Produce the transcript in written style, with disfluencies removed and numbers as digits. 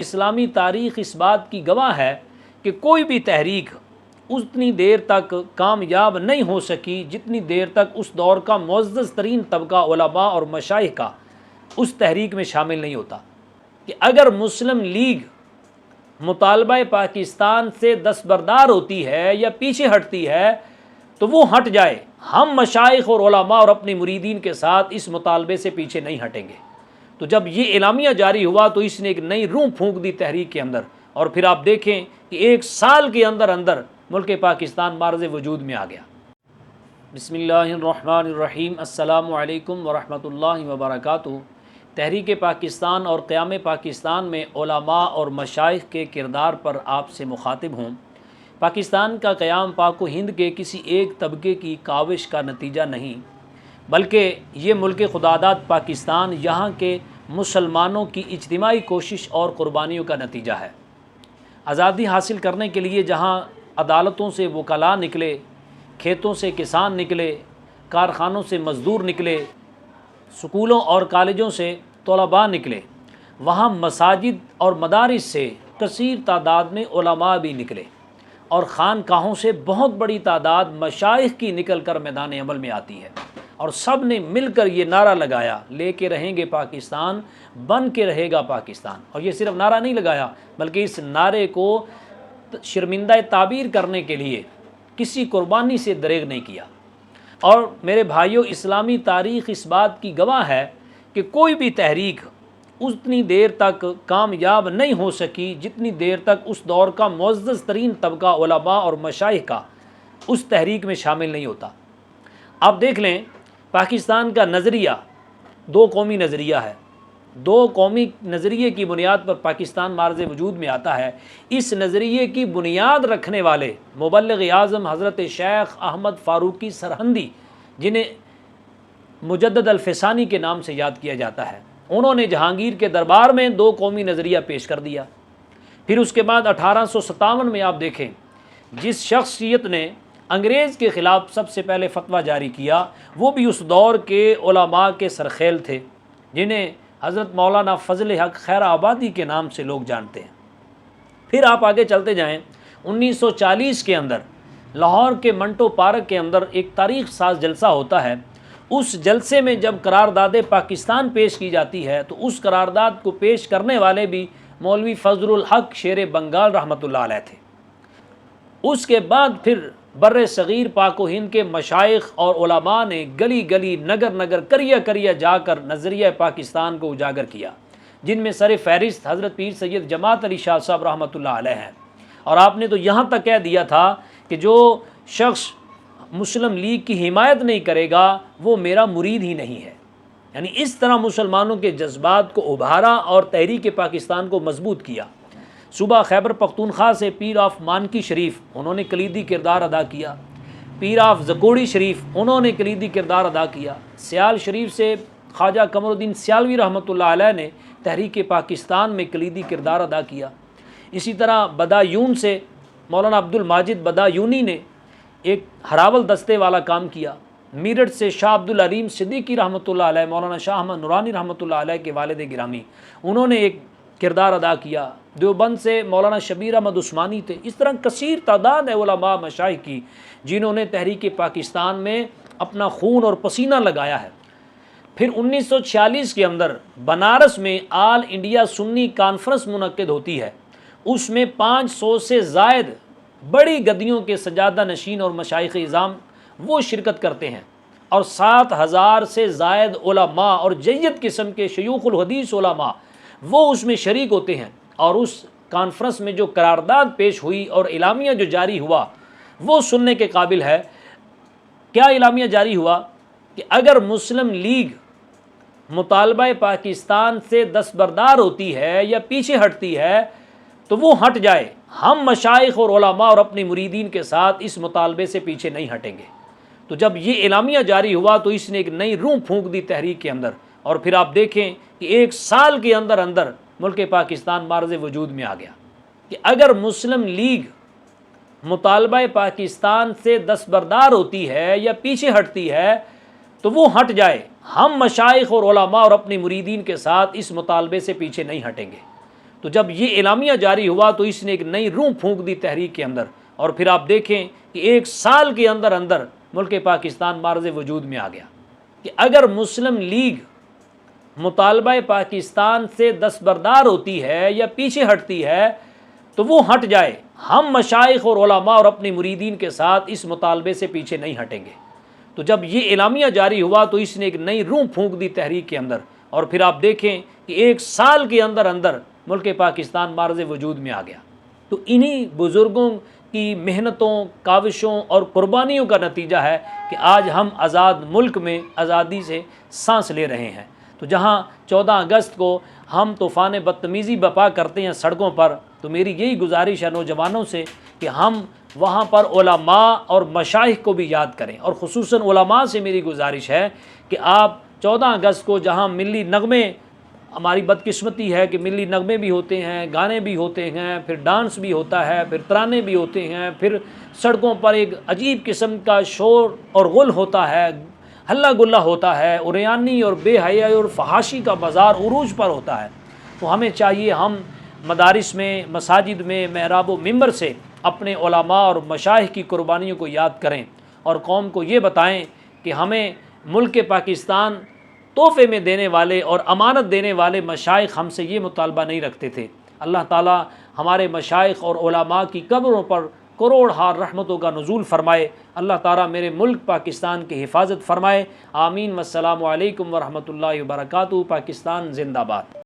اسلامی تاریخ اس بات کی گواہ ہے کہ کوئی بھی تحریک اتنی دیر تک کامیاب نہیں ہو سکی جتنی دیر تک اس دور کا معزز ترین طبقہ علماء اور مشائخ کا اس تحریک میں شامل نہیں ہوتا۔ کہ اگر مسلم لیگ مطالبہ پاکستان سے دستبردار ہوتی ہے یا پیچھے ہٹتی ہے تو وہ ہٹ جائے، ہم مشائخ اور علماء اور اپنی مریدین کے ساتھ اس مطالبے سے پیچھے نہیں ہٹیں گے۔ تو جب یہ اعلامیہ جاری ہوا تو اس نے ایک نئی روح پھونک دی تحریک کے اندر، اور پھر آپ دیکھیں کہ ایک سال کے اندر اندر ملک پاکستان معرض وجود میں آ گیا۔ بسم اللہ الرحمن الرحیم، السلام علیکم ورحمۃ اللہ وبرکاتہ۔ تحریک پاکستان اور قیام پاکستان میں علماء اور مشائخ کے کردار پر آپ سے مخاطب ہوں۔ پاکستان کا قیام پاک و ہند کے کسی ایک طبقے کی کاوش کا نتیجہ نہیں، بلکہ یہ ملک خداداد پاکستان یہاں کے مسلمانوں کی اجتماعی کوشش اور قربانیوں کا نتیجہ ہے۔ آزادی حاصل کرنے کے لیے جہاں عدالتوں سے وکلاء نکلے، کھیتوں سے کسان نکلے، کارخانوں سے مزدور نکلے، سکولوں اور کالجوں سے طلباء نکلے، وہاں مساجد اور مدارس سے کثیر تعداد میں علماء بھی نکلے، اور خانقاہوں سے بہت بڑی تعداد مشائخ کی نکل کر میدان عمل میں آتی ہے، اور سب نے مل کر یہ نعرہ لگایا، لے کے رہیں گے پاکستان، بن کے رہے گا پاکستان۔ اور یہ صرف نعرہ نہیں لگایا، بلکہ اس نعرے کو شرمندہ تعبیر کرنے کے لیے کسی قربانی سے دریغ نہیں کیا۔ اور میرے بھائیوں، اسلامی تاریخ اس بات کی گواہ ہے کہ کوئی بھی تحریک اتنی دیر تک کامیاب نہیں ہو سکی جتنی دیر تک اس دور کا معزز ترین طبقہ علماء اور مشائخ کا اس تحریک میں شامل نہیں ہوتا۔ آپ دیکھ لیں، پاکستان کا نظریہ دو قومی نظریہ ہے، دو قومی نظریے کی بنیاد پر پاکستان معرض وجود میں آتا ہے۔ اس نظریے کی بنیاد رکھنے والے مبلغ اعظم حضرت شیخ احمد فاروقی سرہندی، جنہیں مجدد الفسانی کے نام سے یاد کیا جاتا ہے، انہوں نے جہانگیر کے دربار میں دو قومی نظریہ پیش کر دیا۔ پھر اس کے بعد 1857 میں آپ دیکھیں، جس شخصیت نے انگریز کے خلاف سب سے پہلے فتویٰ جاری کیا، وہ بھی اس دور کے علماء کے سرخیل تھے، جنہیں حضرت مولانا فضل حق خیر آبادی کے نام سے لوگ جانتے ہیں۔ پھر آپ آگے چلتے جائیں، 1940 کے اندر لاہور کے منٹو پارک کے اندر ایک تاریخ ساز جلسہ ہوتا ہے۔ اس جلسے میں جب قرارداد پاکستان پیش کی جاتی ہے تو اس قرارداد کو پیش کرنے والے بھی مولوی فضل الحق شیر بنگال رحمۃ اللہ علیہ تھے۔ اس کے بعد پھر بر صغیر پاک و ہند کے مشائخ اور علماء نے گلی گلی، نگر نگر، قریہ قریہ جا کر نظریہ پاکستان کو اجاگر کیا، جن میں سر فہرست حضرت پیر سید جماعت علی شاہ صاحب رحمۃ اللہ علیہ ہیں۔ اور آپ نے تو یہاں تک کہہ دیا تھا کہ جو شخص مسلم لیگ کی حمایت نہیں کرے گا وہ میرا مرید ہی نہیں ہے۔ یعنی اس طرح مسلمانوں کے جذبات کو ابھارا اور تحریک پاکستان کو مضبوط کیا۔ صوبہ خیبر پختونخوا سے پیر آف مانکی شریف، انہوں نے کلیدی کردار ادا کیا۔ پیر آف زکوڑی شریف، انہوں نے کلیدی کردار ادا کیا۔ سیال شریف سے خواجہ قمر الدین سیالوی رحمۃ اللہ علیہ نے تحریک پاکستان میں کلیدی کردار ادا کیا۔ اسی طرح بدایون سے مولانا عبد الماجد بدایونی نے ایک ہراول دستے والا کام کیا۔ میرٹھ سے شاہ عبد العلیم صدیقی رحمۃ اللہ علیہ، مولانا شاہ احمد نورانی رحمۃ اللہ علیہ کے والد گرامی، انہوں نے ایک کردار ادا کیا۔ دیوبند سے مولانا شبیر احمد عثمانی تھے۔ اس طرح کثیر تعداد ہے علماء مشائخ کی جنہوں نے تحریک پاکستان میں اپنا خون اور پسینہ لگایا ہے۔ پھر 1946 کے اندر بنارس میں آل انڈیا سنی کانفرنس منعقد ہوتی ہے۔ اس میں 500 سے زائد بڑی گدیوں کے سجادہ نشین اور مشائخ اعظام وہ شرکت کرتے ہیں، اور 7000 سے زائد علماء اور جید قسم کے شیوخ الحدیث علماء وہ اس میں شریک ہوتے ہیں۔ اور اس کانفرنس میں جو قرارداد پیش ہوئی اور اعلامیہ جو جاری ہوا وہ سننے کے قابل ہے۔ کیا اعلامیہ جاری ہوا کہ اگر مسلم لیگ مطالبہ پاکستان سے دستبردار ہوتی ہے یا پیچھے ہٹتی ہے تو وہ ہٹ جائے، ہم مشائخ اور علماء اور اپنی مریدین کے ساتھ اس مطالبے سے پیچھے نہیں ہٹیں گے۔ تو جب یہ اعلامیہ جاری ہوا تو اس نے ایک نئی روح پھونک دی تحریک کے اندر، اور پھر آپ دیکھیں کہ ایک سال کے اندر اندر ملک پاکستان معرض وجود میں آ گیا۔ کہ اگر مسلم لیگ مطالبہ پاکستان سے دستبردار ہوتی ہے یا پیچھے ہٹتی ہے تو وہ ہٹ جائے، ہم مشائخ اور علماء اور اپنی مریدین کے ساتھ اس مطالبے سے پیچھے نہیں ہٹیں گے۔ تو جب یہ اعلامیہ جاری ہوا تو اس نے ایک نئی روح پھونک دی تحریک کے اندر، اور پھر آپ دیکھیں کہ ایک سال کے اندر اندر ملک پاکستان معرض وجود میں آ گیا کہ اگر مسلم لیگ مطالبہ پاکستان سے دستبردار ہوتی ہے یا پیچھے ہٹتی ہے تو وہ ہٹ جائے، ہم مشائخ اور علماء اور اپنے مریدین کے ساتھ اس مطالبے سے پیچھے نہیں ہٹیں گے۔ تو جب یہ اعلامیہ جاری ہوا تو اس نے ایک نئی روح پھونک دی تحریک کے اندر، اور پھر آپ دیکھیں کہ ایک سال کے اندر اندر ملک پاکستان معرض وجود میں آ گیا۔ تو انہی بزرگوں کی محنتوں، کاوشوں اور قربانیوں کا نتیجہ ہے کہ آج ہم آزاد ملک میں آزادی سے سانس لے رہے ہیں۔ تو جہاں 14 اگست کو ہم طوفان بدتمیزی بپا کرتے ہیں سڑکوں پر، تو میری یہی گزارش ہے نوجوانوں سے کہ ہم وہاں پر علماء اور مشائخ کو بھی یاد کریں، اور خصوصاً علماء سے میری گزارش ہے کہ آپ 14 اگست کو جہاں ملی نغمے، ہماری بدقسمتی ہے کہ ملی نغمے بھی ہوتے ہیں، گانے بھی ہوتے ہیں، پھر ڈانس بھی ہوتا ہے، پھر ترانے بھی ہوتے ہیں، پھر سڑکوں پر ایک عجیب قسم کا شور اور غل ہوتا ہے، ہلہ گلہ ہوتا ہے، عریانی اور بے حیائی اور فحاشی کا بازار عروج پر ہوتا ہے۔ تو ہمیں چاہیے ہم مدارس میں، مساجد میں، محراب و منبر سے اپنے علماء اور مشائخ کی قربانیوں کو یاد کریں، اور قوم کو یہ بتائیں کہ ہمیں ملک پاکستان تحفے میں دینے والے اور امانت دینے والے مشائخ ہم سے یہ مطالبہ نہیں رکھتے تھے۔ اللہ تعالی ہمارے مشائخ اور علماء کی قبروں پر کروڑ ہار رحمتوں کا نزول فرمائے۔ اللہ تعالیٰ میرے ملک پاکستان کی حفاظت فرمائے۔ آمین۔ والسلام علیکم ورحمۃ اللہ وبرکاتہ۔ پاکستان زندہ باد۔